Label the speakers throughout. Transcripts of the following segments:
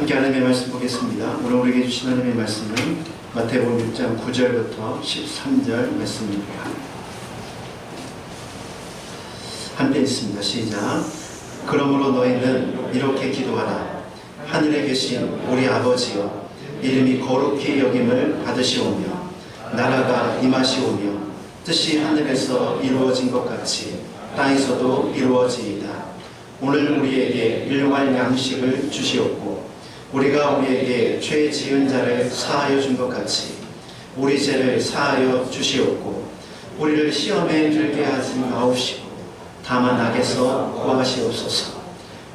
Speaker 1: 함께 하나님의 말씀 보겠습니다. 오늘 우리에게 주신 하나님의 말씀은 마태복음 6장 9절부터 13절 말씀입니다. 함께 있습니다. 시작. 그러므로 너희는 이렇게 기도하라. 하늘에 계신 우리 아버지여, 이름이 거룩히 여김을 받으시오며 나라가 임하시오며 뜻이 하늘에서 이루어진 것 같이 땅에서도 이루어지이다. 오늘 우리에게 일용할 양식을 주시옵고 우리가 우리에게 죄 지은 자를 사하여 준 것 같이 우리 죄를 사하여 주시옵고 우리를 시험에 들게 하지 마옵시고 다만 악에서 구하시옵소서.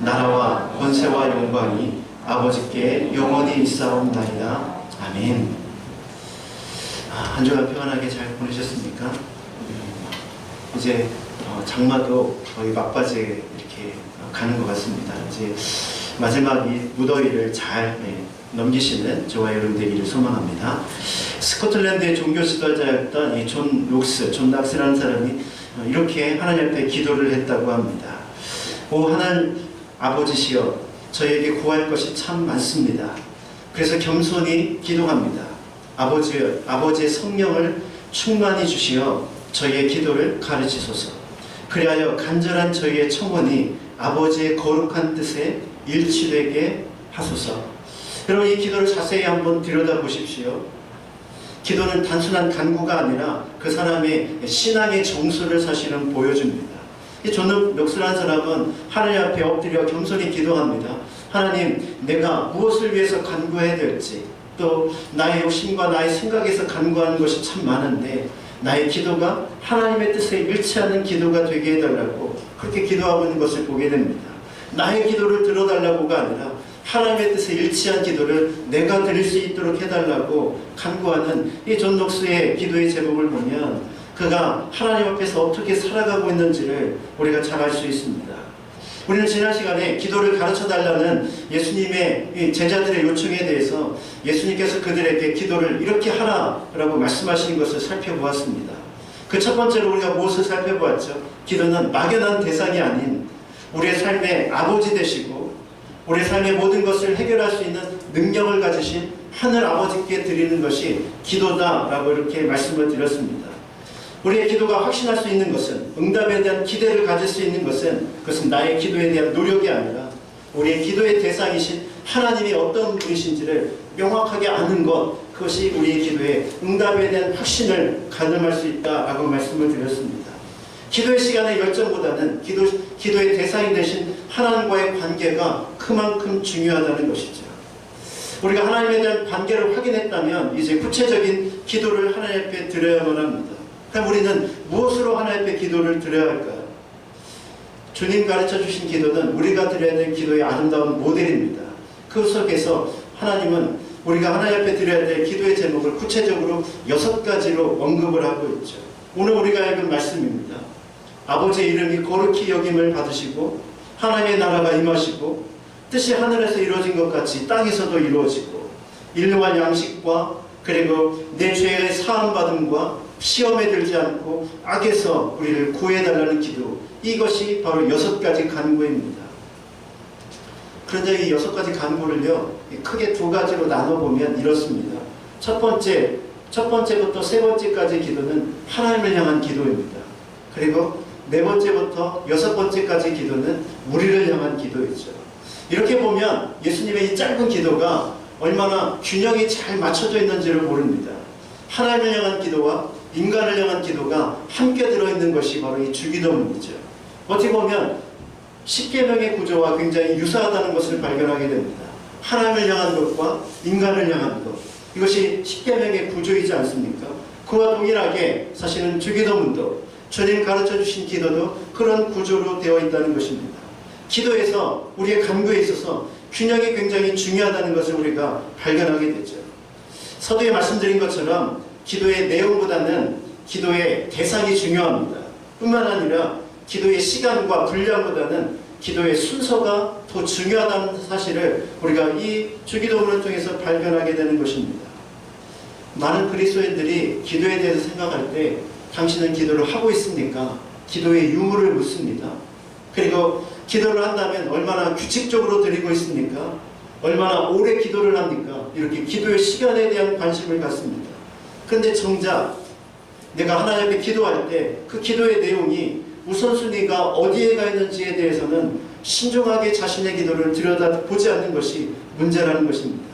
Speaker 1: 나라와 권세와 영광이 아버지께 영원히 있사옵나이다. 아멘. 한 주간 평안하게 잘 보내셨습니까? 이제 장마도 거의 막바지에 이렇게 가는 것 같습니다. 이제 마지막 이 무더위를 잘 넘기시는 저와 여러분들이기를 소망합니다. 스코틀랜드의 종교 지도자였던 이 존 낙스라는 사람이 이렇게 하나님 앞에 기도를 했다고 합니다. 오 하나님 아버지시여, 저에게 구할 것이 참 많습니다. 그래서 겸손히 기도합니다. 아버지의 성령을 충만히 주시어 저희의 기도를 가르치소서. 그리하여 간절한 저희의 청원이 아버지의 거룩한 뜻에 일치되게 하소서. 여러분, 이 기도를 자세히 한번 들여다보십시오. 기도는 단순한 간구가 아니라 그 사람의 신앙의 정수를 사실은 보여줍니다. 이 존 녹스라는 사람은 하나님 앞에 엎드려 겸손히 기도합니다. 하나님, 내가 무엇을 위해서 간구해야 될지, 또 나의 욕심과 나의 생각에서 간구하는 것이 참 많은데 나의 기도가 하나님의 뜻에 일치하는 기도가 되게 해달라고 그렇게 기도하고 있는 것을 보게 됩니다. 나의 기도를 들어달라고가 아니라 하나님의 뜻에 일치한 기도를 내가 드릴 수 있도록 해달라고 간구하는 이 존 녹스의 기도의 제목을 보면 그가 하나님 앞에서 어떻게 살아가고 있는지를 우리가 잘 알 수 있습니다. 우리는 지난 시간에 기도를 가르쳐달라는 예수님의 제자들의 요청에 대해서 예수님께서 그들에게 기도를 이렇게 하라라고 말씀하시는 것을 살펴보았습니다. 그 첫 번째로 우리가 무엇을 살펴보았죠? 기도는 막연한 대상이 아닌 우리의 삶의 아버지 되시고 우리의 삶의 모든 것을 해결할 수 있는 능력을 가지신 하늘 아버지께 드리는 것이 기도다라고 이렇게 말씀을 드렸습니다. 우리의 기도가 확신할 수 있는 것은, 응답에 대한 기대를 가질 수 있는 것은, 그것은 나의 기도에 대한 노력이 아니라 우리의 기도의 대상이신 하나님이 어떤 분이신지를 명확하게 아는 것, 그것이 우리의 기도의 응답에 대한 확신을 가늠할 수 있다라고 말씀을 드렸습니다. 기도의 시간의 열정보다는 기도의 대상이 되신 하나님과의 관계가 그만큼 중요하다는 것이죠. 우리가 하나님에 대한 관계를 확인했다면 이제 구체적인 기도를 하나님 앞에 드려야만 합니다. 그럼 우리는 무엇으로 하나님 앞에 기도를 드려야 할까요? 주님 가르쳐 주신 기도는 우리가 드려야 될 기도의 아름다운 모델입니다. 그 속에서 하나님은 우리가 하나님 앞에 드려야 될 기도의 제목을 구체적으로 6가지로 언급을 하고 있죠. 오늘 우리가 읽은 말씀입니다. 아버지의 이름이 거룩히 여김을 받으시고 하나님의 나라가 임하시고 뜻이 하늘에서 이루어진 것 같이 땅에서도 이루어지고 일용할 양식과 그리고 내 죄의 사함받음과 시험에 들지 않고 악에서 우리를 구해달라는 기도, 이것이 바로 6가지 간구입니다. 그런데 이 6가지 간구를요 크게 2가지로 나눠보면 이렇습니다. 첫 번째부터 3번째까지 기도는 하나님을 향한 기도입니다. 그리고 4번째부터 6번째까지 기도는 우리를 향한 기도이죠. 이렇게 보면 예수님의 이 짧은 기도가 얼마나 균형이 잘 맞춰져 있는지를 모릅니다. 하나님을 향한 기도와 인간을 향한 기도가 함께 들어있는 것이 바로 이 주기도문이죠. 어떻게 보면 십계명의 구조와 굉장히 유사하다는 것을 발견하게 됩니다. 하나님을 향한 것과 인간을 향한 것, 이것이 십계명의 구조이지 않습니까? 그와 동일하게 사실은 주기도문도 주님 가르쳐 주신 기도도 그런 구조로 되어 있다는 것입니다. 기도에서 우리의 간구에 있어서 균형이 굉장히 중요하다는 것을 우리가 발견하게 되죠. 서두에 말씀드린 것처럼 기도의 내용보다는 기도의 대상이 중요합니다. 뿐만 아니라 기도의 시간과 분량보다는 기도의 순서가 더 중요하다는 사실을 우리가 이 주기도문을 통해서 발견하게 되는 것입니다. 많은 그리스도인들이 기도에 대해서 생각할 때 당신은 기도를 하고 있습니까? 기도의 유무를 묻습니다. 그리고 기도를 한다면 얼마나 규칙적으로 드리고 있습니까? 얼마나 오래 기도를 합니까? 이렇게 기도의 시간에 대한 관심을 갖습니다. 그런데 정작 내가 하나님 앞에 기도할 때 그 기도의 내용이 우선순위가 어디에 가 있는지에 대해서는 신중하게 자신의 기도를 들여다보지 않는 것이 문제라는 것입니다.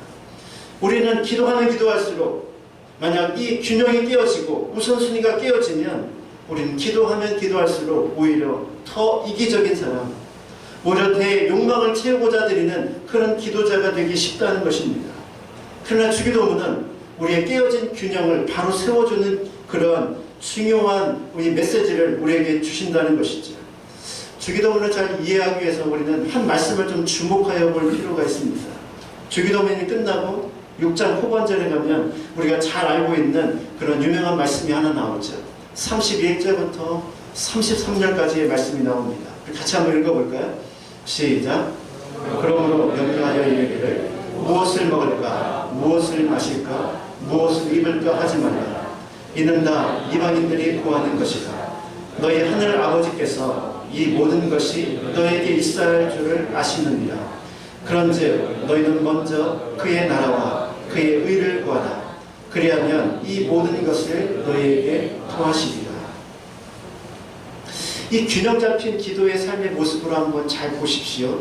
Speaker 1: 우리는 기도하면 기도할수록 만약 이 균형이 깨어지고 우선순위가 깨어지면 우리는 기도하면 기도할수록 오히려 더 이기적인 사람, 오히려 내 욕망을 채우고자 드리는 그런 기도자가 되기 쉽다는 것입니다. 그러나 주기도문은 우리의 깨어진 균형을 바로 세워주는 그런 중요한 우리 메시지를 우리에게 주신다는 것이죠. 주기도문을 잘 이해하기 위해서 우리는 한 말씀을 좀 주목하여 볼 필요가 있습니다. 주기도문이 끝나고 6장 후반절에 가면 우리가 잘 알고 있는 그런 유명한 말씀이 하나 나오죠. 31절부터 33절까지의 말씀이 나옵니다. 같이 한번 읽어볼까요? 시작. 그러므로 명령하여 이르기를 무엇을 먹을까, 무엇을 마실까, 무엇을 입을까 하지 말라. 이는 다 이방인들이 구하는 것이다. 너희 하늘 아버지께서 이 모든 것이 너에게 있어야 할 줄을 아시느니라. 그런즉 너희는 먼저 그의 나라와 그의 의를 구하라. 그리하면 이 모든 것을 너희에게 더하시리라. 이 균형 잡힌 기도의 삶의 모습으로 한번 잘 보십시오.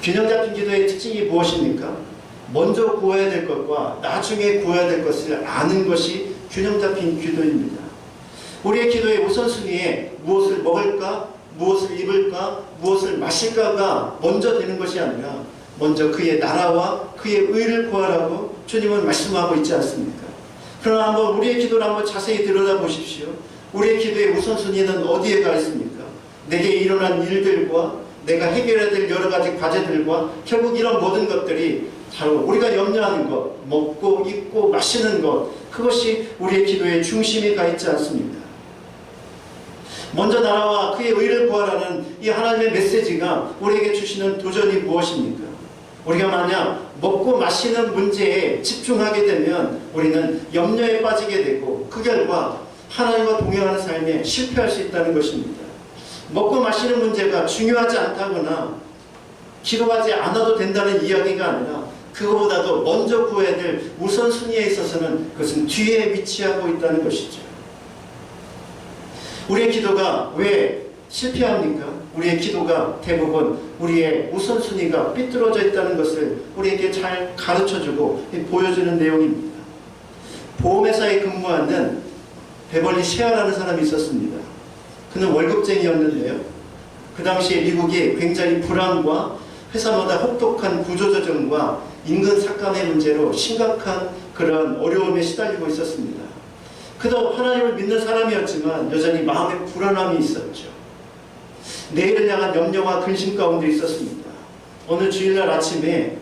Speaker 1: 균형 잡힌 기도의 특징이 무엇입니까? 먼저 구해야 될 것과 나중에 구해야 될 것을 아는 것이 균형 잡힌 기도입니다. 우리의 기도의 우선순위에 무엇을 먹을까, 무엇을 입을까, 무엇을 마실까가 먼저 되는 것이 아니라 먼저 그의 나라와 그의 의를 구하라고 주님은 말씀하고 있지 않습니까? 그러나 한번 우리의 기도를 한번 자세히 들여다보십시오. 우리의 기도의 우선순위는 어디에 가 있습니까? 내게 일어난 일들과 내가 해결해야 될 여러 가지 과제들과 결국 이런 모든 것들이 바로 우리가 염려하는 것, 먹고 입고 마시는 것, 그것이 우리의 기도의 중심에 가 있지 않습니다. 먼저 나라와 그의 의를 구하라는 이 하나님의 메시지가 우리에게 주시는 도전이 무엇입니까? 우리가 만약 먹고 마시는 문제에 집중하게 되면 우리는 염려에 빠지게 되고 그 결과 하나님과 동행하는 삶에 실패할 수 있다는 것입니다. 먹고 마시는 문제가 중요하지 않다거나 기도하지 않아도 된다는 이야기가 아니라 그거보다도 먼저 구해야 될 우선순위에 있어서는 그것은 뒤에 위치하고 있다는 것이죠. 우리의 기도가 왜 실패합니까? 우리의 기도가 대부분 우리의 우선순위가 삐뚤어져 있다는 것을 우리에게 잘 가르쳐주고 보여주는 내용입니다. 보험회사에 근무하는 베벌리 셰어라는 사람이 있었습니다. 그는 월급쟁이였는데요. 그 당시에 미국이 굉장히 불황과 회사마다 혹독한 구조조정과 인근 삭감의 문제로 심각한 그런 어려움에 시달리고 있었습니다. 그도 하나님을 믿는 사람이었지만 여전히 마음에 불안함이 있었죠. 내일을 향한 염려와 근심 가운데 있었습니다. 어느 주일날 아침에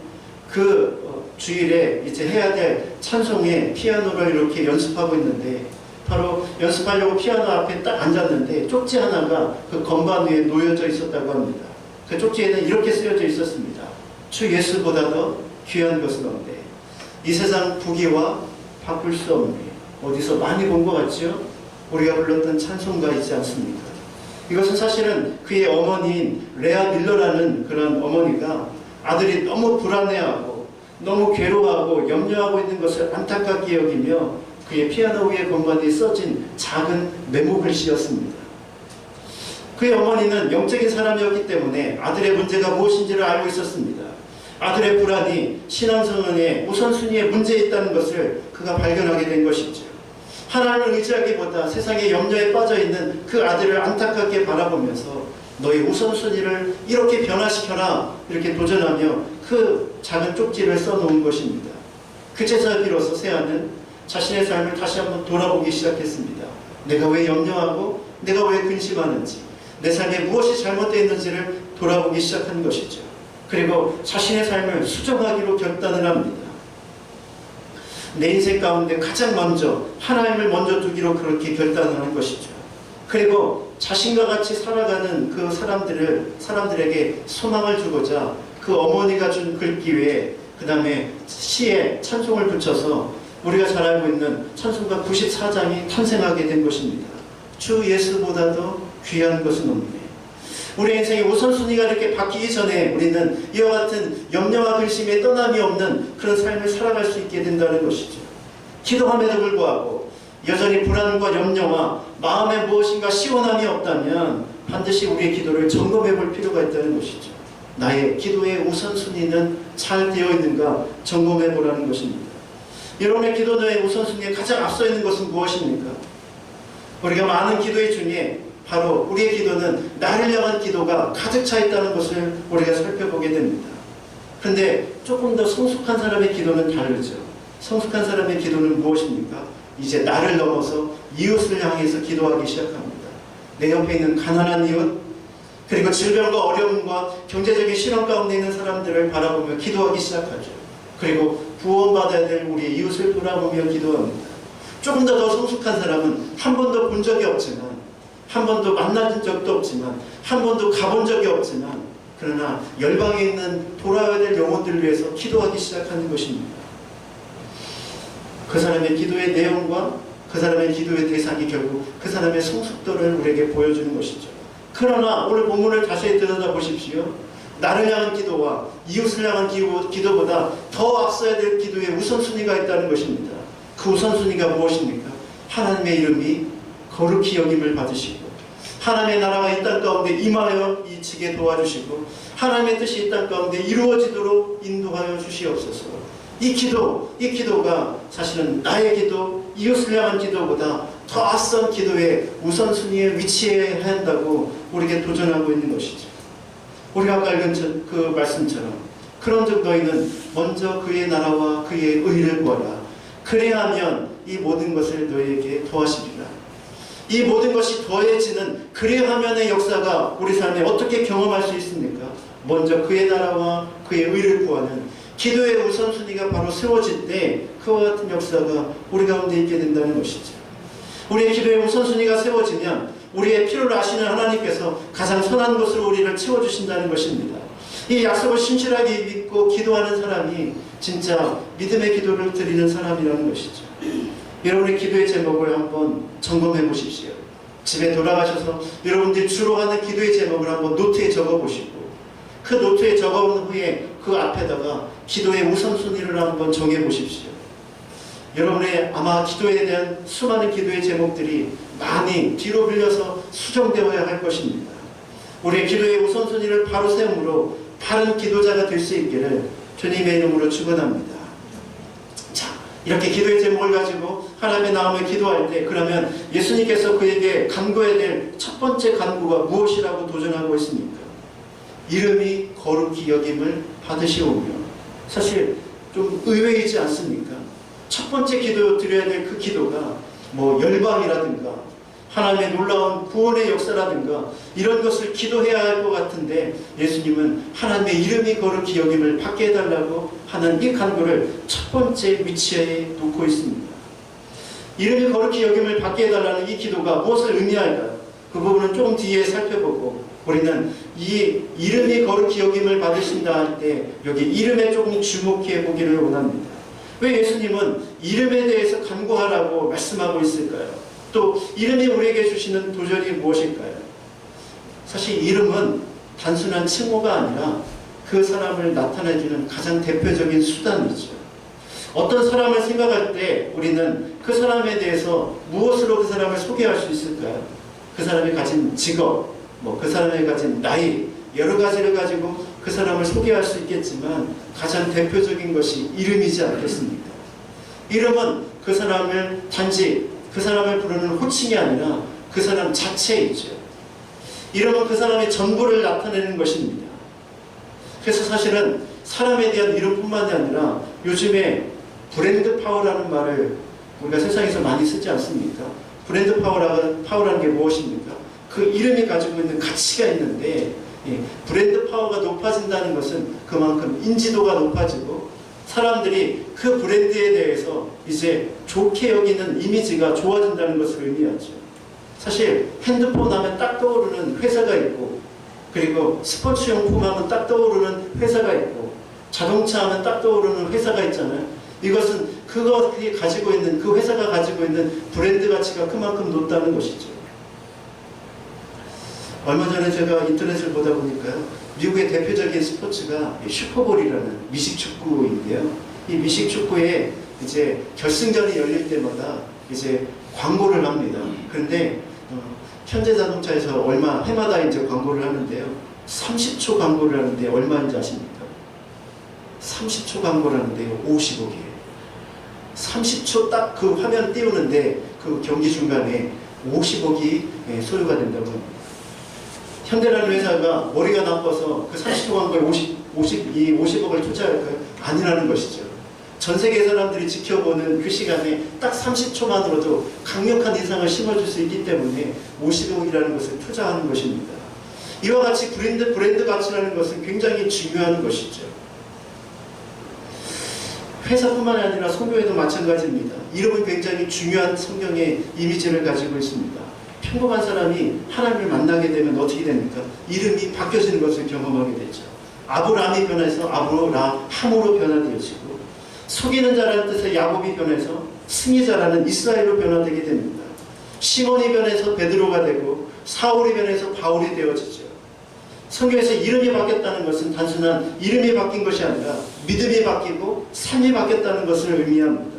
Speaker 1: 그 주일에 이제 해야 될 찬송에 피아노를 이렇게 연습하고 있는데 바로 연습하려고 피아노 앞에 딱 앉았는데 쪽지 하나가 그 건반 위에 놓여져 있었다고 합니다. 그 쪽지에는 이렇게 쓰여져 있었습니다. 주 예수보다도 귀한 것은 없네. 이 세상 부귀와 바꿀 수 없네. 어디서 많이 본 것 같죠? 우리가 불렀던 찬송가 있지 않습니까? 이것은 사실은 그의 어머니인 레아 밀러라는 그런 어머니가 아들이 너무 불안해하고 너무 괴로워하고 염려하고 있는 것을 안타깝게 여기며 그의 피아노 위에 건반에 써진 작은 메모 글씨였습니다. 그의 어머니는 영적인 사람이었기 때문에 아들의 문제가 무엇인지를 알고 있었습니다. 아들의 불안이 신앙생활의 우선순위에 문제에 있다는 것을 그가 발견하게 된 것이죠. 하나님을 의지하기보다 세상의 염려에 빠져있는 그 아들을 안타깝게 바라보면서 너의 우선순위를 이렇게 변화시켜라 이렇게 도전하며 그 작은 쪽지를 써놓은 것입니다. 그제서 비로소 세아는 자신의 삶을 다시 한번 돌아보기 시작했습니다. 내가 왜 염려하고 내가 왜 근심하는지 내 삶에 무엇이 잘못되어 있는지를 돌아보기 시작한 것이죠. 그리고 자신의 삶을 수정하기로 결단을 합니다. 내 인생 가운데 가장 먼저 하나님을 먼저 두기로 그렇게 결단을 한 것이죠. 그리고 자신과 같이 살아가는 그 사람들에게 소망을 주고자 그 어머니가 준 글귀에 그 다음에 시에 찬송을 붙여서 우리가 잘 알고 있는 찬송가 94장이 탄생하게 된 것입니다. 주 예수보다도 귀한 것은 없네. 우리 인생의 우선순위가 이렇게 바뀌기 전에 우리는 이와 같은 염려와 근심에 떠남이 없는 그런 삶을 살아갈 수 있게 된다는 것이죠. 기도함에도 불구하고 여전히 불안과 염려와 마음에 무엇인가 시원함이 없다면 반드시 우리의 기도를 점검해 볼 필요가 있다는 것이죠. 나의 기도의 우선순위는 잘 되어 있는가 점검해 보라는 것입니다. 여러분의 기도의 우선순위에 가장 앞서 있는 것은 무엇입니까? 우리가 많은 기도의 중에 바로 우리의 기도는 나를 향한 기도가 가득 차 있다는 것을 우리가 살펴보게 됩니다. 그런데 조금 더 성숙한 사람의 기도는 다르죠. 성숙한 사람의 기도는 무엇입니까? 이제 나를 넘어서 이웃을 향해서 기도하기 시작합니다. 내 옆에 있는 가난한 이웃, 그리고 질병과 어려움과 경제적인 실현 가운데 있는 사람들을 바라보며 기도하기 시작하죠. 그리고 구원받아야 될 우리 이웃을 돌아보며 기도합니다. 조금 더 성숙한 사람은 한 번도 본 적이 없지만, 한 번도 만난 적도 없지만, 한 번도 가본 적이 없지만, 그러나 열방에 있는 돌아와야 될 영혼들을 위해서 기도하기 시작하는 것입니다. 그 사람의 기도의 내용과 그 사람의 기도의 대상이 결국 그 사람의 성숙도를 우리에게 보여주는 것이죠. 그러나 오늘 본문을 다시 들여다보십시오. 나를 향한 기도와 이웃을 향한 기도보다 더 앞서야 될 기도의 우선순위가 있다는 것입니다. 그 우선순위가 무엇입니까? 하나님의 이름이 거룩히 여김을 받으시고, 하나님의 나라가 이 땅 가운데 임하여 이치게 도와주시고, 하나님의 뜻이 이 땅 가운데 이루어지도록 인도하여 주시옵소서. 이 기도가 사실은 나의 기도, 이웃을 향한 기도보다 더 앞선 기도의 우선순위에 위치해야 한다고 우리에게 도전하고 있는 것이죠. 우리가 아까 읽은 그 말씀처럼, 그런즉 너희는 먼저 그의 나라와 그의 의를 구하라. 그래야하면 이 모든 것을 너희에게 더하시리라. 이 모든 것이 더해지는 그래야하면의 역사가 우리 삶에 어떻게 경험할 수 있습니까? 먼저 그의 나라와 그의 의를 구하는 기도의 우선순위가 바로 세워질 때 그와 같은 역사가 우리 가운데 있게 된다는 것이죠. 우리의 기도의 우선순위가 세워지면 우리의 필요를 아시는 하나님께서 가장 선한 것으로 우리를 채워주신다는 것입니다. 이 약속을 신실하게 믿고 기도하는 사람이 진짜 믿음의 기도를 드리는 사람이라는 것이죠. 여러분의 기도의 제목을 한번 점검해 보십시오. 집에 돌아가셔서 여러분들이 주로 하는 기도의 제목을 한번 노트에 적어보시고, 그 노트에 적어온 후에 그 앞에다가 기도의 우선순위를 한번 정해보십시오. 여러분의 아마 기도에 대한 수많은 기도의 제목들이 많이 뒤로 밀려서 수정되어야 할 것입니다. 우리의 기도의 우선순위를 바로 세움으로 바른 기도자가 될 수 있기를 주님의 이름으로 축원합니다. 자, 이렇게 기도의 제목을 가지고 하나님의 나오며 기도할 때, 그러면 예수님께서 그에게 간구해야 될 첫 번째 간구가 무엇이라고 도전하고 있습니까? 이름이 거룩히 여김을 받으시오며. 사실 좀 의외이지 않습니까? 첫 번째 기도 드려야 될 그 기도가 열방이라든가 하나님의 놀라운 구원의 역사라든가 이런 것을 기도해야 할 것 같은데, 예수님은 하나님의 이름이 거룩히 여김을 받게 해달라고 하는 이 간구를 첫 번째 위치에 놓고 있습니다. 이름이 거룩히 여김을 받게 해달라는 이 기도가 무엇을 의미할까? 그 부분은 조금 뒤에 살펴보고, 우리는 이 이름이 거룩히 여김을 받으신다 할 때 여기 이름에 조금 주목해 보기를 원합니다. 왜 예수님은 이름에 대해서 간구하라고 말씀하고 있을까요? 또 이름이 우리에게 주시는 도전이 무엇일까요? 사실 이름은 단순한 칭호가 아니라 그 사람을 나타내주는 가장 대표적인 수단이죠. 어떤 사람을 생각할 때 우리는 그 사람에 대해서 무엇으로 그 사람을 소개할 수 있을까요? 그 사람이 가진 직업, 그 사람이 가진 나이, 여러 가지를 가지고 그 사람을 소개할 수 있겠지만 가장 대표적인 것이 이름이지 않겠습니까? 이름은 그 사람을 단지 그 사람을 부르는 호칭이 아니라 그 사람 자체이죠. 이름은 그 사람의 전부를 나타내는 것입니다. 그래서 사실은 사람에 대한 이름뿐만이 아니라 요즘에 브랜드 파워라는 말을 우리가 세상에서 많이 쓰지 않습니까? 브랜드 파워라는 게 무엇입니까? 그 이름이 가지고 있는 가치가 있는데, 브랜드 파워가 높아진다는 것은 그만큼 인지도가 높아지고 사람들이 그 브랜드에 대해서 이제 좋게 여기는 이미지가 좋아진다는 것을 의미하죠. 사실 핸드폰 하면 딱 떠오르는 회사가 있고, 그리고 스포츠용품 하면 딱 떠오르는 회사가 있고, 자동차 하면 딱 떠오르는 회사가 있잖아요. 이것은 그게 가지고 있는, 그 회사가 가지고 있는 브랜드 가치가 그만큼 높다는 것이죠. 얼마 전에 제가 인터넷을 보다 보니까요, 미국의 대표적인 스포츠가 슈퍼볼이라는 미식축구인데요. 이 미식축구에 이제 결승전이 열릴 때마다 이제 광고를 합니다. 그런데 현대자동차에서 해마다 이제 광고를 하는데요. 30초 광고를 하는데 얼마인지 아십니까? 30초 광고를 하는데요. 50억이에요. 30초 딱 그 화면 띄우는데 그 경기 중간에 50억이 소요가 된다고 합니다. 현대라는 회사가 머리가 나빠서 그 30초 광고에 50억을 투자할까요? 아니라는 것이죠. 전 세계 사람들이 지켜보는 그 시간에 딱 30초만으로도 강력한 인상을 심어줄 수 있기 때문에 50억이라는 것을 투자하는 것입니다. 이와 같이 브랜드 가치라는 것은 굉장히 중요한 것이죠. 회사뿐만 아니라 성교회도 마찬가지입니다. 이름은 굉장히 중요한 성경의 이미지를 가지고 있습니다. 평범한 사람이 하나님을 만나게 되면 어떻게 됩니까? 이름이 바뀌어지는 것을 경험하게 되죠. 아브라함이 변해서 아브라함으로 변화되어지고, 속이는 자라는 뜻의 야곱이 변해서 승리자라는 이스라엘로 변화되게 됩니다. 시몬이 변해서 베드로가 되고, 사울이 변해서 바울이 되어지죠. 성경에서 이름이 바뀌었다는 것은 단순한 이름이 바뀐 것이 아니라 믿음이 바뀌고 삶이 바뀌었다는 것을 의미합니다.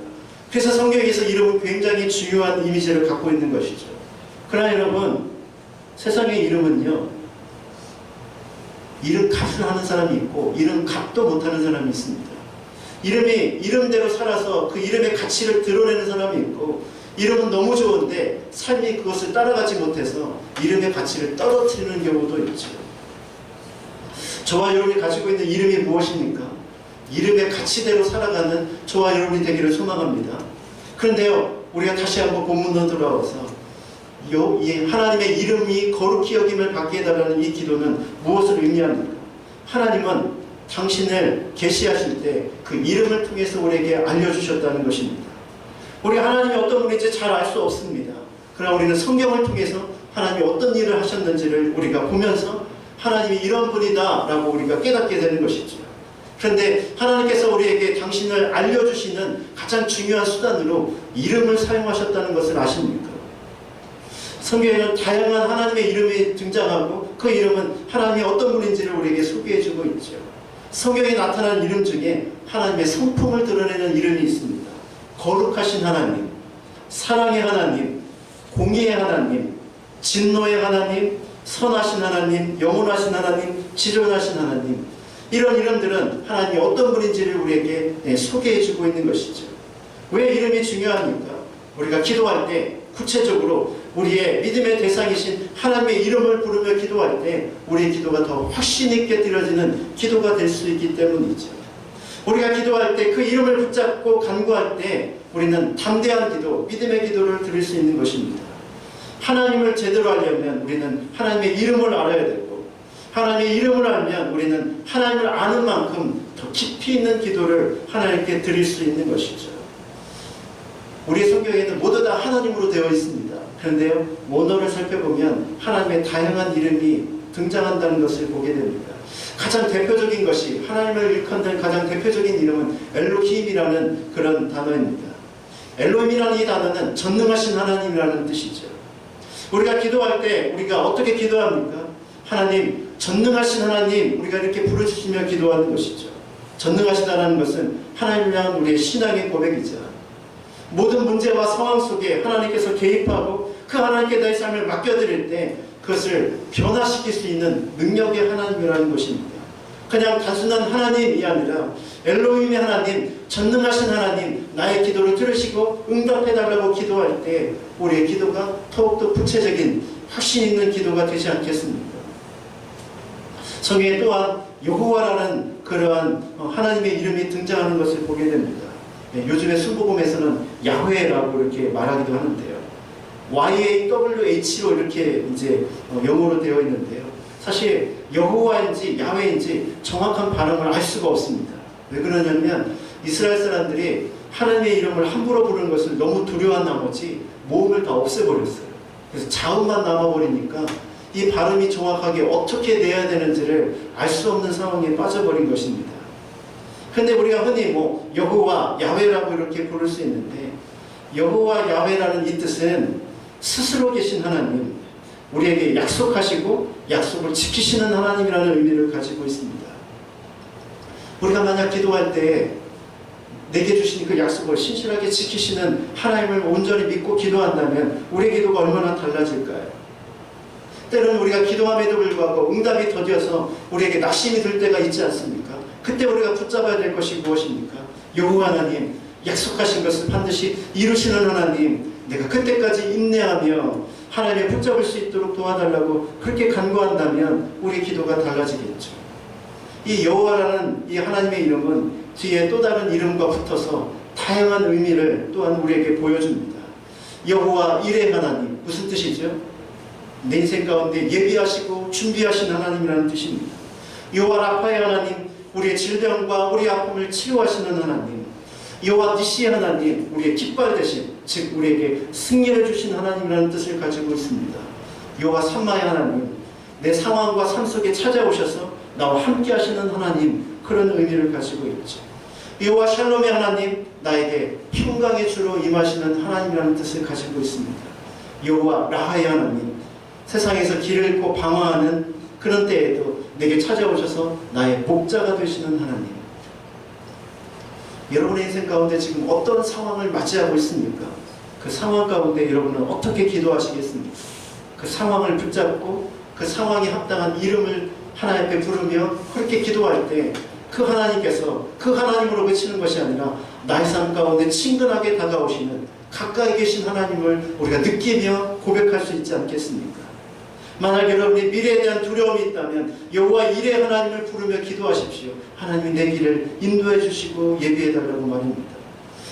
Speaker 1: 그래서 성경에서 이름은 굉장히 중요한 이미지를 갖고 있는 것이죠. 그러나 여러분, 세상의 이름은요, 이름값을 하는 사람이 있고 이름값도 못하는 사람이 있습니다. 이름이 이름대로 살아서 그 이름의 가치를 드러내는 사람이 있고, 이름은 너무 좋은데 삶이 그것을 따라가지 못해서 이름의 가치를 떨어뜨리는 경우도 있죠. 저와 여러분이 가지고 있는 이름이 무엇입니까? 이름의 가치대로 살아가는 저와 여러분이 되기를 소망합니다. 그런데요, 우리가 다시 한번 본문으로 돌아와서 이 하나님의 이름이 거룩히 여김을 받게 해달라는 이 기도는 무엇을 의미합니까? 하나님은 당신을 계시하실 때 그 이름을 통해서 우리에게 알려주셨다는 것입니다. 우리 하나님이 어떤 분인지 잘 알 수 없습니다. 그러나 우리는 성경을 통해서 하나님이 어떤 일을 하셨는지를 우리가 보면서 하나님이 이런 분이다 라고 우리가 깨닫게 되는 것이죠. 그런데 하나님께서 우리에게 당신을 알려주시는 가장 중요한 수단으로 이름을 사용하셨다는 것을 아십니까? 성경에는 다양한 하나님의 이름이 등장하고 그 이름은 하나님이 어떤 분인지를 우리에게 소개해주고 있죠. 성경에 나타난 이름 중에 하나님의 성품을 드러내는 이름이 있습니다. 거룩하신 하나님, 사랑의 하나님, 공의의 하나님, 진노의 하나님, 선하신 하나님, 영원하신 하나님, 지존하신 하나님. 이런 이름들은 하나님이 어떤 분인지를 우리에게 소개해주고 있는 것이죠. 왜 이름이 중요합니까? 우리가 기도할 때 구체적으로 우리의 믿음의 대상이신 하나님의 이름을 부르며 기도할 때 우리의 기도가 더 확신 있게 드려지는 기도가 될 수 있기 때문이죠. 우리가 기도할 때 그 이름을 붙잡고 간구할 때 우리는 담대한 기도, 믿음의 기도를 드릴 수 있는 것입니다. 하나님을 제대로 알려면 우리는 하나님의 이름을 알아야 되고, 하나님의 이름을 알면 우리는 하나님을 아는 만큼 더 깊이 있는 기도를 하나님께 드릴 수 있는 것이죠. 우리 성경에는 모두 다 하나님으로 되어 있습니다. 그런데요, 원어를 살펴보면 하나님의 다양한 이름이 등장한다는 것을 보게 됩니다. 가장 대표적인 것이, 하나님을 일컫는 가장 대표적인 이름은 엘로힘이라는 그런 단어입니다. 엘로힘이라는 이 단어는 전능하신 하나님이라는 뜻이죠. 우리가 기도할 때 우리가 어떻게 기도합니까? 하나님, 전능하신 하나님, 우리가 이렇게 부르짖으며 기도하는 것이죠. 전능하시다는 것은 하나님을 향한 우리의 신앙의 고백이죠. 모든 문제와 상황 속에 하나님께서 개입하고 그 하나님께 나의 삶을 맡겨드릴 때 그것을 변화시킬 수 있는 능력의 하나님이라는 것입니다. 그냥 단순한 하나님이 아니라 엘로힘의 하나님, 전능하신 하나님, 나의 기도를 들으시고 응답해달라고 기도할 때 우리의 기도가 더욱더 구체적인 확신 있는 기도가 되지 않겠습니까? 성경에 또한 여호와라는 그러한 하나님의 이름이 등장하는 것을 보게 됩니다. 요즘에 순복음에서는 야훼라고 이렇게 말하기도 하는데요. YAWH로 이렇게 이제 영어로 되어 있는데요. 사실 여호와인지 야훼인지 정확한 발음을 알 수가 없습니다. 왜 그러냐면 이스라엘 사람들이 하나님의 이름을 함부로 부르는 것을 너무 두려워한 나머지 모음을 다 없애버렸어요. 그래서 자음만 남아버리니까 이 발음이 정확하게 어떻게 내야 되는지를 알 수 없는 상황에 빠져버린 것입니다. 근데 우리가 흔히 여호와, 야훼라고 이렇게 부를 수 있는데, 여호와, 야훼라는 이 뜻은 스스로 계신 하나님, 우리에게 약속하시고 약속을 지키시는 하나님이라는 의미를 가지고 있습니다. 우리가 만약 기도할 때 내게 주신 그 약속을 신실하게 지키시는 하나님을 온전히 믿고 기도한다면 우리의 기도가 얼마나 달라질까요? 때로는 우리가 기도함에도 불구하고 응답이 더뎌서 우리에게 낙심이 들 때가 있지 않습니까? 그때 우리가 붙잡아야 될 것이 무엇입니까? 여호와 하나님, 약속하신 것을 반드시 이루시는 하나님, 내가 그때까지 인내하며 하나님을 붙잡을 수 있도록 도와달라고 그렇게 간구한다면 우리 기도가 달라지겠죠. 이 여호와라는 이 하나님의 이름은 뒤에 또 다른 이름과 붙어서 다양한 의미를 또한 우리에게 보여줍니다. 여호와 이레 하나님, 무슨 뜻이죠? 내 인생 가운데 예비하시고 준비하신 하나님이라는 뜻입니다. 여호와 라파의 하나님, 우리의 질병과 우리의 아픔을 치료하시는 하나님. 여호와 니시 하나님, 우리의 깃발 되신, 즉 우리에게 승리를 주신 하나님이라는 뜻을 가지고 있습니다. 여호와 삼마의 하나님, 내 상황과 삶 속에 찾아오셔서 나와 함께 하시는 하나님, 그런 의미를 가지고 있죠. 여호와 샬롬의 하나님, 나에게 평강의 주로 임하시는 하나님이라는 뜻을 가지고 있습니다. 여호와 라하의 하나님, 세상에서 길을 잃고 방황하는 그런 때에도 내게 찾아오셔서 나의 목자가 되시는 하나님. 여러분의 인생 가운데 지금 어떤 상황을 맞이하고 있습니까? 그 상황 가운데 여러분은 어떻게 기도하시겠습니까? 그 상황을 붙잡고 그 상황에 합당한 이름을 하나님 앞에 부르며 그렇게 기도할 때 그 하나님께서 그 하나님으로 그치는 것이 아니라 나의 삶 가운데 친근하게 다가오시는 가까이 계신 하나님을 우리가 느끼며 고백할 수 있지 않겠습니까? 만약 여러분이 미래에 대한 두려움이 있다면 여호와 이레 하나님을 부르며 기도하십시오. 하나님이 내 길을 인도해 주시고 예비해 달라고 말입니다.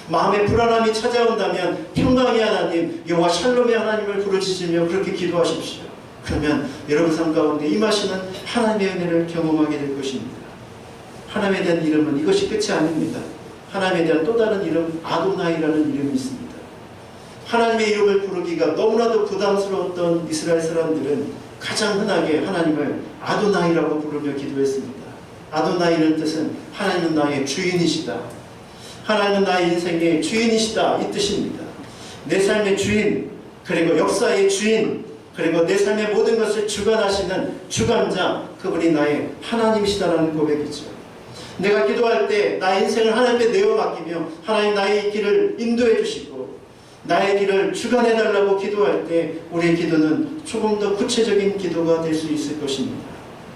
Speaker 1: 마음에 불안함이 찾아온다면 평강의 하나님, 여호와 샬롬의 하나님을 부르짖으며 그렇게 기도하십시오. 그러면 여러분 삶 가운데 임하시는 하나님의 은혜를 경험하게 될 것입니다. 하나님에 대한 이름은 이것이 끝이 아닙니다. 하나님에 대한 또 다른 이름, 아도나이라는 이름이 있습니다. 하나님의 이름을 부르기가 너무나도 부담스러웠던 이스라엘 사람들은 가장 흔하게 하나님을 아도나이라고 부르며 기도했습니다. 아도나이는 뜻은 하나님은 나의 주인이시다. 하나님은 나의 인생의 주인이시다, 이 뜻입니다. 내 삶의 주인, 그리고 역사의 주인, 그리고 내 삶의 모든 것을 주관하시는 주관자, 그분이 나의 하나님이시다라는 고백이죠. 내가 기도할 때 나의 인생을 하나님께 내어 맡기며 하나님 나의 길을 인도해 주시고 나의 길을 주관해 달라고 기도할 때 우리의 기도는 조금 더 구체적인 기도가 될 수 있을 것입니다.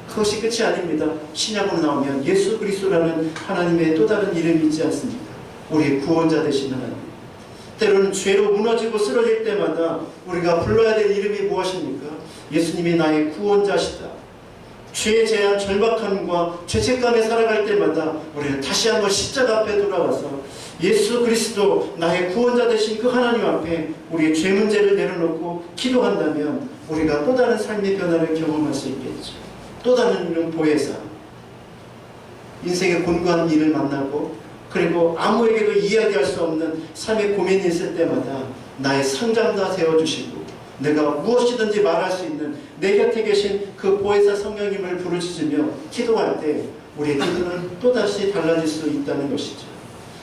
Speaker 1: 그것이 끝이 아닙니다. 신약으로 나오면 예수 그리스도라는 하나님의 또 다른 이름이 있지 않습니까? 우리의 구원자 되신 하나님. 때로는 죄로 무너지고 쓰러질 때마다 우리가 불러야 될 이름이 무엇입니까? 예수님이 나의 구원자시다. 죄에 대한 절박함과 죄책감에 살아갈 때마다 우리는 다시 한번 십자가 앞에 돌아와서 예수 그리스도 나의 구원자 되신 그 하나님 앞에 우리의 죄 문제를 내려놓고 기도한다면 우리가 또 다른 삶의 변화를 경험할 수 있겠죠. 또 다른 이름 보혜사. 인생의 곤고한 일을 만나고 그리고 아무에게도 이야기할 수 없는 삶의 고민이 있을 때마다 나의 상장다 세워주시고 내가 무엇이든지 말할 수 있는 내 곁에 계신 그 보혜사 성령님을 부르짖으며 기도할 때 우리의 기도는 또다시 달라질 수 있다는 것이죠.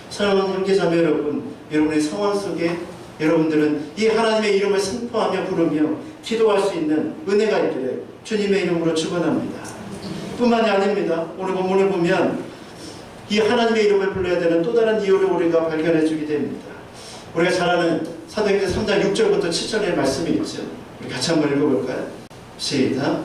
Speaker 1: 사랑하는 형제자매 여러분, 여러분의 상황 속에 여러분들은 이 하나님의 이름을 선포하며 부르며 기도할 수 있는 은혜가 있기를 주님의 이름으로 축원합니다. 뿐만이 아닙니다. 오늘 본문을 보면 이 하나님의 이름을 불러야 되는 또 다른 이유를 우리가 발견해 주게 됩니다. 우리가 잘 아는 사도행전 3장 6절부터 7절의 말씀이 있죠. 우리 같이 한번 읽어볼까요? 시작.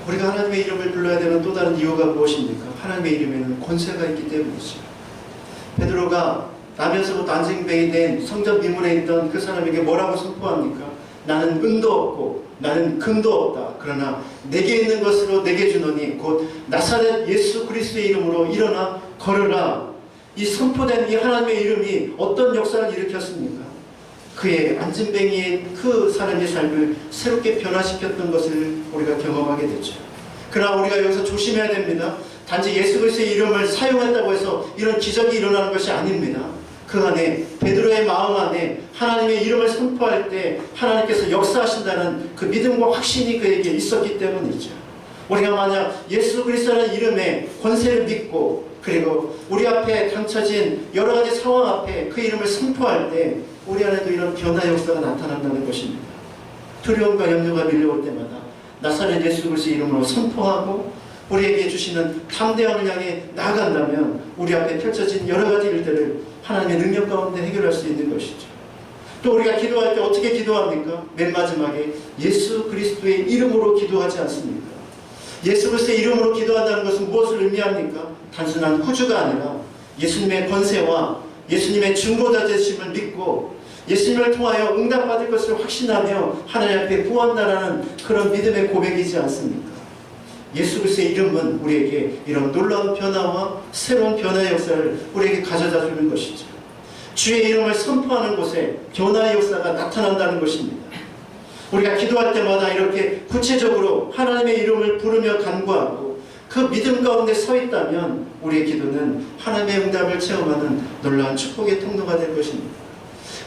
Speaker 1: 우리가 하나님의 이름을 불러야 되는 또 다른 이유가 무엇입니까? 하나님의 이름에는 권세가 있기 때문이죠. 베드로가 나면서부터 안징뱅이 된 성전 미문에 있던 그 사람에게 뭐라고 선포합니까? 나는 은도 없고 나는 금도 없다. 그러나 내게 있는 것으로 내게 주노니 곧 나사렛 예수 그리스도의 이름으로 일어나 걸으라. 이 선포된 이 하나님의 이름이 어떤 역사를 일으켰습니까? 그의 안진뱅이인 그 사람의 삶을 새롭게 변화시켰던 것을 우리가 경험하게 되죠. 그러나 우리가 여기서 조심해야 됩니다. 단지 예수 그리스도의 이름을 사용했다고 해서 이런 기적이 일어나는 것이 아닙니다. 그 안에 베드로의 마음 안에 하나님의 이름을 선포할 때 하나님께서 역사하신다는 그 믿음과 확신이 그에게 있었기 때문이죠. 우리가 만약 예수 그리스도라는 이름의 권세를 믿고 그리고 우리 앞에 닥쳐진 여러 가지 상황 앞에 그 이름을 선포할 때 우리 안에도 이런 변화 역사가 나타난다는 것입니다. 두려움과 염려가 밀려올 때마다 나사렛 예수 그리스도의 이름으로 선포하고 우리에게 주시는 담대함을 향해 나아간다면 우리 앞에 펼쳐진 여러 가지 일들을 하나님의 능력 가운데 해결할 수 있는 것이죠. 또 우리가 기도할 때 어떻게 기도합니까? 맨 마지막에 예수 그리스도의 이름으로 기도하지 않습니까? 예수 그리스도의 이름으로 기도한다는 것은 무엇을 의미합니까? 단순한 후주가 아니라 예수님의 권세와 예수님의 중보자 되심을 믿고 예수님을 통하여 응답받을 것을 확신하며 하나님 앞에 구한다라는 그런 믿음의 고백이지 않습니까? 예수 그리스도의 이름은 우리에게 이런 놀라운 변화와 새로운 변화의 역사를 우리에게 가져다 주는 것이죠. 주의 이름을 선포하는 곳에 변화의 역사가 나타난다는 것입니다. 우리가 기도할 때마다 이렇게 구체적으로 하나님의 이름을 부르며 간구하고 그 믿음 가운데 서 있다면 우리의 기도는 하나님의 응답을 체험하는 놀라운 축복의 통로가 될 것입니다.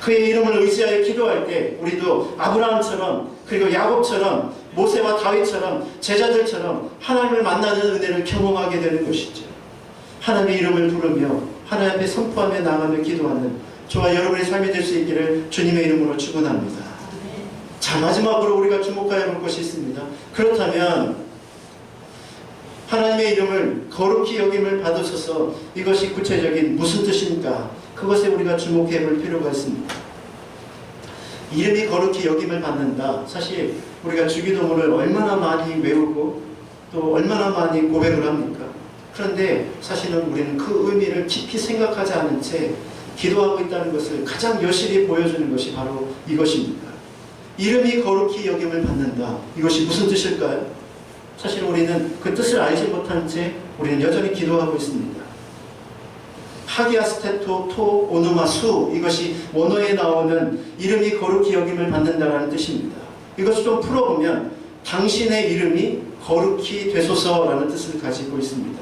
Speaker 1: 그의 이름을 의지하여 기도할 때 우리도 아브라함처럼 그리고 야곱처럼 모세와 다윗처럼 제자들처럼 하나님을 만나는 은혜를 경험하게 되는 것이죠. 하나님의 이름을 부르며 하나님 앞에 선포하며 나가며 기도하는 저와 여러분의 삶이 될 수 있기를 주님의 이름으로 축원합니다. 자, 마지막으로 우리가 주목해야 볼 것이 있습니다. 그렇다면 하나님의 이름을 거룩히 여김을 받으셔서 이것이 구체적인 무슨 뜻입니까? 그것에 우리가 주목해 볼 필요가 있습니다. 이름이 거룩히 여김을 받는다. 사실 우리가 주기도문을 얼마나 많이 외우고 또 얼마나 많이 고백을 합니까? 그런데 사실은 우리는 그 의미를 깊이 생각하지 않은 채 기도하고 있다는 것을 가장 여실히 보여주는 것이 바로 이것입니다. 이름이 거룩히 여김을 받는다. 이것이 무슨 뜻일까요? 사실 우리는 그 뜻을 알지 못한 채 우리는 여전히 기도하고 있습니다. 하기아스테토 토 오누마 수, 이것이 원어에 나오는 이름이 거룩히 여김을 받는다라는 뜻입니다. 이것을 좀 풀어보면 당신의 이름이 거룩히 되소서라는 뜻을 가지고 있습니다.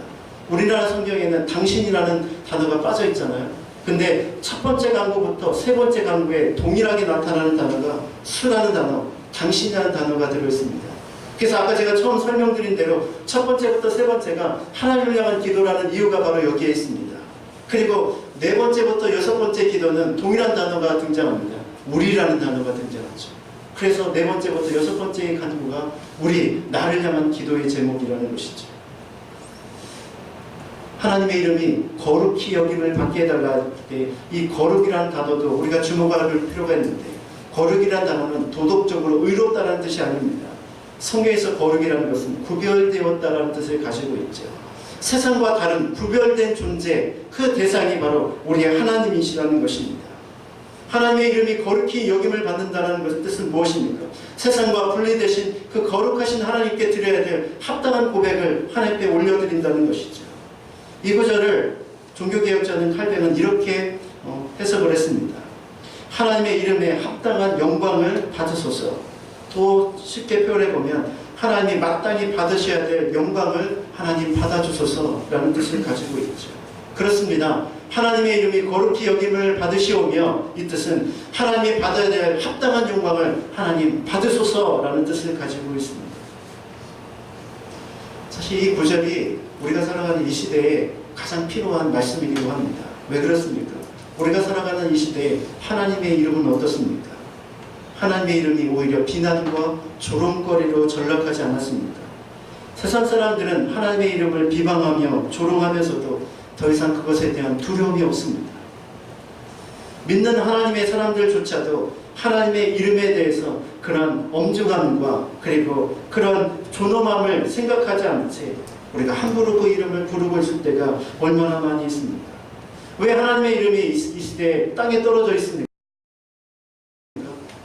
Speaker 1: 우리나라 성경에는 당신이라는 단어가 빠져 있잖아요. 근데 첫 번째 강구부터 세 번째 강구에 동일하게 나타나는 단어가 수라는 단어, 당신이라는 단어가 들어있습니다. 그래서 아까 제가 처음 설명드린 대로 첫 번째부터 세 번째가 하나님을 향한 기도라는 이유가 바로 여기에 있습니다. 그리고 네 번째부터 여섯 번째 기도는 동일한 단어가 등장합니다. 우리라는 단어가 등장하죠. 그래서 네 번째부터 여섯 번째의 간구가 우리, 나를 향한 기도의 제목이라는 것이죠. 하나님의 이름이 거룩히 여김을 받게 해달라 할 때 이 거룩이라는 단어도 우리가 주목할 필요가 있는데, 거룩이라는 단어는 도덕적으로 의롭다라는 뜻이 아닙니다. 성경에서 거룩이라는 것은 구별되었다라는 뜻을 가지고 있죠. 세상과 다른 구별된 존재, 그 대상이 바로 우리의 하나님이시라는 것입니다. 하나님의 이름이 거룩히 여김을 받는다는 뜻은 무엇입니까? 세상과 분리되신 그 거룩하신 하나님께 드려야 될 합당한 고백을 하나님 앞에 올려드린다는 것이죠. 이 구절을 종교개혁자는 칼뱅은 이렇게 해석을 했습니다. 하나님의 이름에 합당한 영광을 받으소서. 더 쉽게 표현해보면 하나님이 마땅히 받으셔야 될 영광을 하나님 받아주소서라는 뜻을 가지고 있죠. 그렇습니다. 하나님의 이름이 거룩히 여김을 받으시오며, 이 뜻은 하나님이 받아야 될 합당한 영광을 하나님 받으소서라는 뜻을 가지고 있습니다. 사실 이 구절이 우리가 살아가는 이 시대에 가장 필요한 말씀이기도 합니다. 왜 그렇습니까? 우리가 살아가는 이 시대에 하나님의 이름은 어떻습니까? 하나님의 이름이 오히려 비난과 조롱거리로 전락하지 않았습니까? 세상 사람들은 하나님의 이름을 비방하며 조롱하면서도 더 이상 그것에 대한 두려움이 없습니다. 믿는 하나님의 사람들조차도 하나님의 이름에 대해서 그런 엄중함과 그리고 그런 존엄함을 생각하지 않은 채 우리가 함부로 그 이름을 부르고 있을 때가 얼마나 많이 있습니까? 왜 하나님의 이름이 이 시대에 땅에 떨어져 있습니까?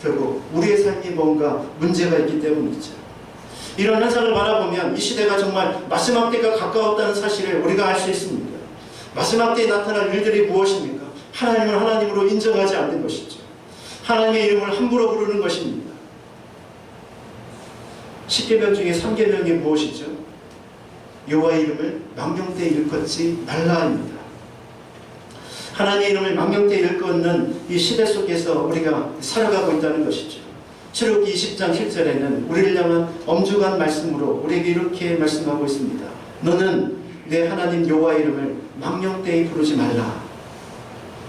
Speaker 1: 결국 우리의 삶이 뭔가 문제가 있기 때문이죠. 이런 현상을 바라보면 이 시대가 정말 마지막 때가 가까웠다는 사실을 우리가 알 수 있습니다. 마지막 때에 나타날 일들이 무엇입니까? 하나님을 하나님으로 인정하지 않는 것이죠. 하나님의 이름을 함부로 부르는 것입니다. 10계명 중에 3계명이 무엇이죠? 여호와의 이름을 망령되이 일컫지 말라입니다. 하나님의 이름을 망령되이 일컫는 이 시대 속에서 우리가 살아가고 있다는 것이죠. 출애굽기 20장 7절에는 우리를 향한 엄중한 말씀으로 우리에게 이렇게 말씀하고 있습니다. 너는 내 하나님 여호와의 이름을 망령되이 부르지 말라.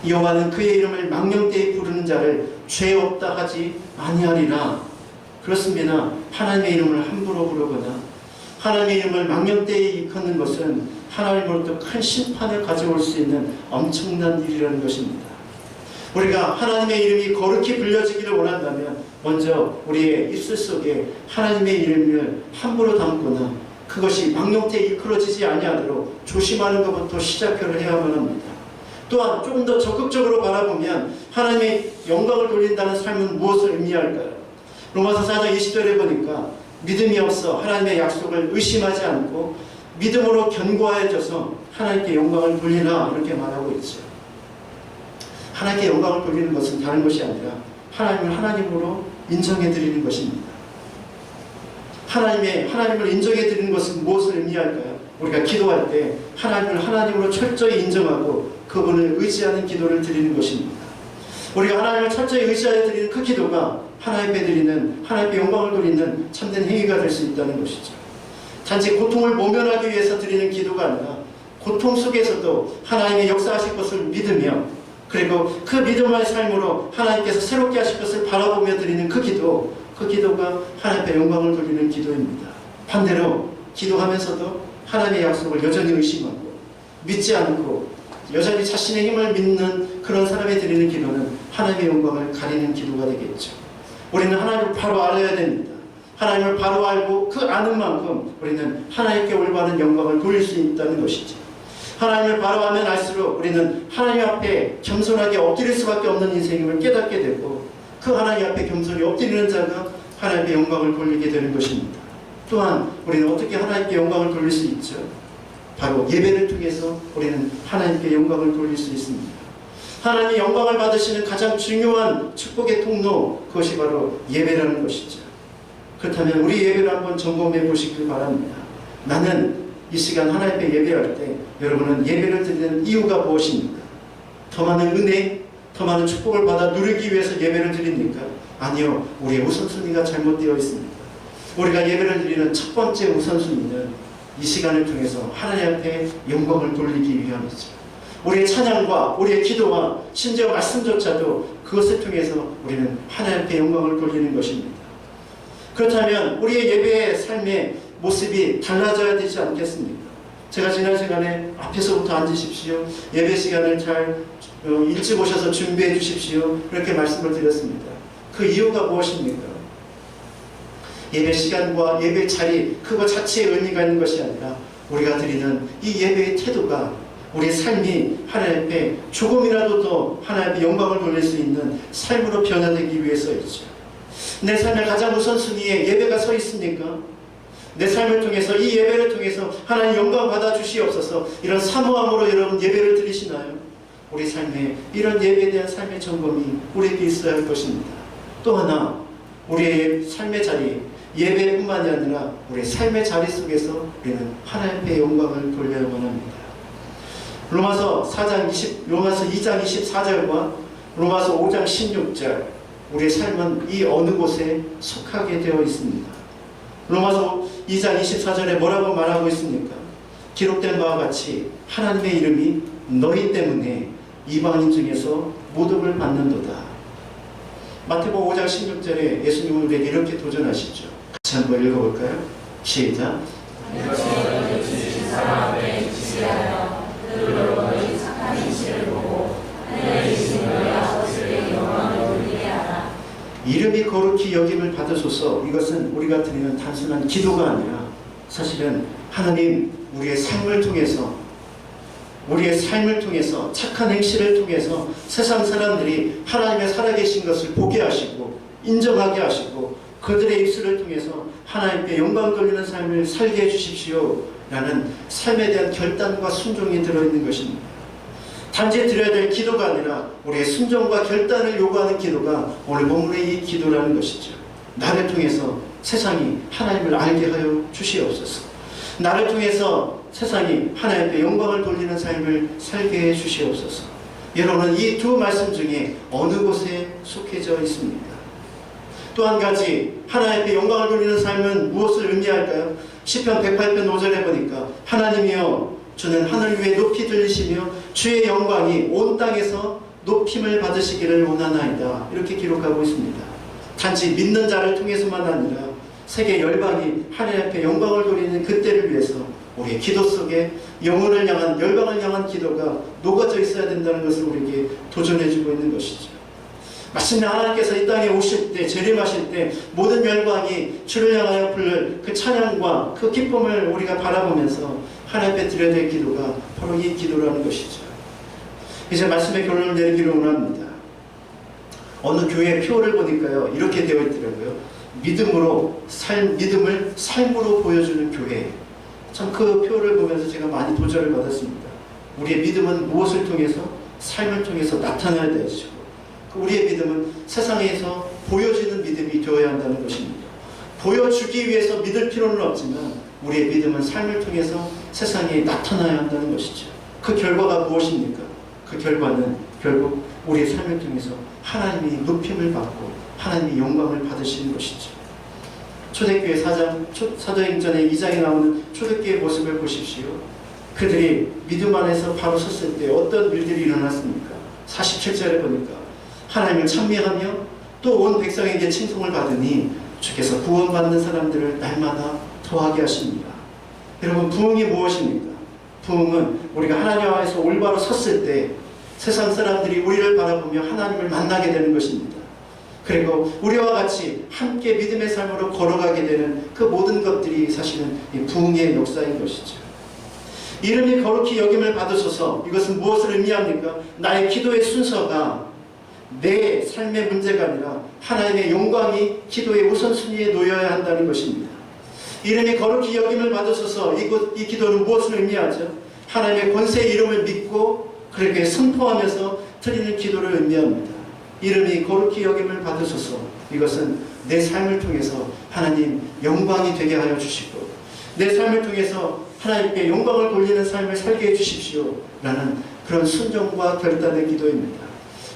Speaker 1: 여호와는 그의 이름을 망령되이 부르는 자를 죄 없다 하지 아니하리라. 그렇습니다. 하나님의 이름을 함부로 부르거나 하나님의 이름을 망령되이 일컫는 것은 하나님으로부터 큰 심판을 가져올 수 있는 엄청난 일이라는 것입니다. 우리가 하나님의 이름이 거룩히 불려지기를 원한다면 먼저 우리의 입술 속에 하나님의 이름을 함부로 담거나 그것이 망령되이 일컬어지지 아니하도록 조심하는 것부터 시작을 해야만 합니다. 또한 조금 더 적극적으로 바라보면 하나님의 영광을 돌린다는 삶은 무엇을 의미할까요? 로마서 4장 20절에 보니까 믿음이 없어 하나님의 약속을 의심하지 않고 믿음으로 견고하여져서 하나님께 영광을 돌리라 이렇게 말하고 있죠. 하나님께 영광을 돌리는 것은 다른 것이 아니라 하나님을 하나님으로 인정해 드리는 것입니다. 하나님을 인정해 드리는 것은 무엇을 의미할까요? 우리가 기도할 때 하나님을 하나님으로 철저히 인정하고 그분을 의지하는 기도를 드리는 것입니다. 우리가 하나님을 철저히 의지하여 드리는 그 기도가 하나님께 영광을 돌리는 참된 행위가 될 수 있다는 것이죠. 단지 고통을 모면하기 위해서 드리는 기도가 아니라 고통 속에서도 하나님의 역사하실 것을 믿으며 그리고 그 믿음의 삶으로 하나님께서 새롭게 하실 것을 바라보며 드리는 그 기도가 하나님께 영광을 돌리는 기도입니다. 반대로 기도하면서도 하나님의 약속을 여전히 의심하고 믿지 않고 여전히 자신의 힘을 믿는 그런 사람이 드리는 기도는 하나님의 영광을 가리는 기도가 되겠죠. 우리는 하나님을 바로 알아야 됩니다. 하나님을 바로 알고 그 아는 만큼 우리는 하나님께 올바른 영광을 돌릴 수 있다는 것이죠. 하나님을 바로 알면 알수록 우리는 하나님 앞에 겸손하게 엎드릴 수밖에 없는 인생임을 깨닫게 되고 그 하나님 앞에 겸손히 엎드리는 자가 하나님께 영광을 돌리게 되는 것입니다. 또한 우리는 어떻게 하나님께 영광을 돌릴 수 있죠? 바로 예배를 통해서 우리는 하나님께 영광을 돌릴 수 있습니다. 하나님의 영광을 받으시는 가장 중요한 축복의 통로, 그것이 바로 예배라는 것이죠. 그렇다면 우리 예배를 한번 점검해 보시길 바랍니다. 나는 이 시간 하나님께 예배할 때 여러분은 예배를 드리는 이유가 무엇입니까? 더 많은 은혜, 더 많은 축복을 받아 누리기 위해서 예배를 드립니까? 아니요, 우리의 우선순위가 잘못되어 있습니다. 우리가 예배를 드리는 첫 번째 우선순위는 이 시간을 통해서 하나님 앞에 영광을 돌리기 위함이죠. 우리의 찬양과 우리의 기도와 심지어 말씀조차도 그것을 통해서 우리는 하나님 앞에 영광을 돌리는 것입니다. 그렇다면 우리의 예배의 삶의 모습이 달라져야 되지 않겠습니까? 제가 지난 시간에 앞에서부터 앉으십시오. 예배 시간을 잘 일찍 오셔서 준비해 주십시오. 그렇게 말씀을 드렸습니다. 그 이유가 무엇입니까? 예배 시간과 예배 자리 그거 자체에 의미가 있는 것이 아니라 우리가 드리는 이 예배의 태도가 우리의 삶이 하나님 앞에 조금이라도 더 하나님 앞에 영광을 돌릴 수 있는 삶으로 변화되기 위해서이죠. 내 삶의 가장 우선순위에 예배가 서 있습니까? 내 삶을 통해서 이 예배를 통해서 하나님 영광 받아 주시옵소서 이런 사모함으로 여러분 예배를 드리시나요? 우리 삶에 이런 예배에 대한 삶의 점검이 우리에게 있어야 할 것입니다. 또 하나 우리의 삶의 자리 예배뿐만이 아니라 우리의 삶의 자리 속에서 우리는 하나님 앞에 영광을 돌려야만 합니다. 로마서 2장 24절과 로마서 5장 16절 우리의 삶은 이 어느 곳에 속하게 되어 있습니다. 로마서 2장 24절에 뭐라고 말하고 있습니까? 기록된 바와 같이 하나님의 이름이 너희 때문에 이방인 중에서 모독을 받는도다. 마태복음 5장 16절에 예수님은 우리에게 이렇게 도전하시죠. 같이 한번 읽어볼까요? 시작. 이름이 거룩히 여김을 받으소서. 이것은 우리가 드리는 단순한 기도가 아니라 사실은 하나님 우리의 삶을 통해서 착한 행실을 통해서 세상 사람들이 하나님의 살아계신 것을 보게 하시고 인정하게 하시고 그들의 입술을 통해서 하나님께 영광 돌리는 삶을 살게 해주십시오 라는 삶에 대한 결단과 순종이 들어있는 것입니다. 단지 드려야 될 기도가 아니라 우리의 순종과 결단을 요구하는 기도가 오늘 본문의 이 기도라는 것이죠. 나를 통해서 세상이 하나님을 알게 하여 주시옵소서. 나를 통해서 세상이 하나님께 영광을 돌리는 삶을 살게 해 주시옵소서. 여러분은 이 두 말씀 중에 어느 곳에 속해져 있습니까? 또 한 가지, 하나님께 영광을 돌리는 삶은 무엇을 의미할까요? 시편 108편 5절에 보니까 하나님이여 주는 하늘 위에 높이 들리시며 주의 영광이 온 땅에서 높임을 받으시기를 원하나이다. 이렇게 기록하고 있습니다. 단지 믿는 자를 통해서만 아니라 세계 열방이 하나님 앞에 영광을 돌리는 그때를 위해서 우리의 기도 속에 영혼을 향한, 열방을 향한 기도가 녹아져 있어야 된다는 것을 우리에게 도전해주고 있는 것이죠. 마침내 하나님께서 이 땅에 오실 때, 재림하실 때 모든 열방이 주를 향하여 부를 그 찬양과 그 기쁨을 우리가 바라보면서 하나님 앞에 드려야 될 기도가 바로 이 기도라는 것이죠. 이제 말씀의 결론을 내리기를 원합니다. 어느 교회 표를 보니까요, 이렇게 되어 있더라고요. 믿음을 삶으로 보여주는 교회. 참 그 표를 보면서 제가 많이 도전을 받았습니다. 우리의 믿음은 무엇을 통해서? 삶을 통해서 나타나야 되죠. 우리의 믿음은 세상에서 보여지는 믿음이 되어야 한다는 것입니다. 보여주기 위해서 믿을 필요는 없지만 우리의 믿음은 삶을 통해서 세상에 나타나야 한다는 것이죠. 그 결과가 무엇입니까? 그 결과는 결국 우리의 삶을 통해서 하나님이 높임을 받고 하나님이 영광을 받으시는 것이죠. 초대교회 사도행전의 2장에 나오는 초대교회의 모습을 보십시오. 그들이 믿음 안에서 바로 섰을 때 어떤 일들이 일어났습니까? 47절에 보니까 하나님을 찬미하며 또 온 백성에게 칭송을 받으니 주께서 구원받는 사람들을 날마다 더하게 하십니다. 여러분, 부흥이 무엇입니까? 부흥은 우리가 하나님 안에서 올바로 섰을 때 세상 사람들이 우리를 바라보며 하나님을 만나게 되는 것입니다. 그리고 우리와 같이 함께 믿음의 삶으로 걸어가게 되는 그 모든 것들이 사실은 이 부흥의 역사인 것이죠. 이름이 거룩히 여김을 받으소서. 이것은 무엇을 의미합니까? 나의 기도의 순서가 내 삶의 문제가 아니라 하나님의 영광이 기도의 우선순위에 놓여야 한다는 것입니다. 이름이 거룩히 여김을 받으소서. 이 기도는 무엇을 의미하죠? 하나님의 권세의 이름을 믿고 그렇게 선포하면서 드리는 기도를 의미합니다. 이름이 거룩히 여김을 받으소서. 이것은 내 삶을 통해서 하나님 영광이 되게 하여 주시고 내 삶을 통해서 하나님께 영광을 돌리는 삶을 살게 해주십시오 라는 그런 순종과 결단의 기도입니다.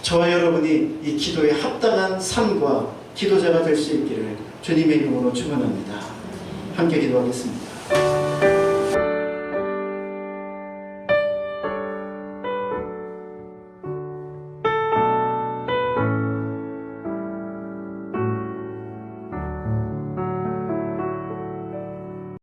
Speaker 1: 저와 여러분이 이 기도에 합당한 삶과 기도자가 될 수 있기를 주님의 이름으로 축원합니다. 함께 기도하겠습니다.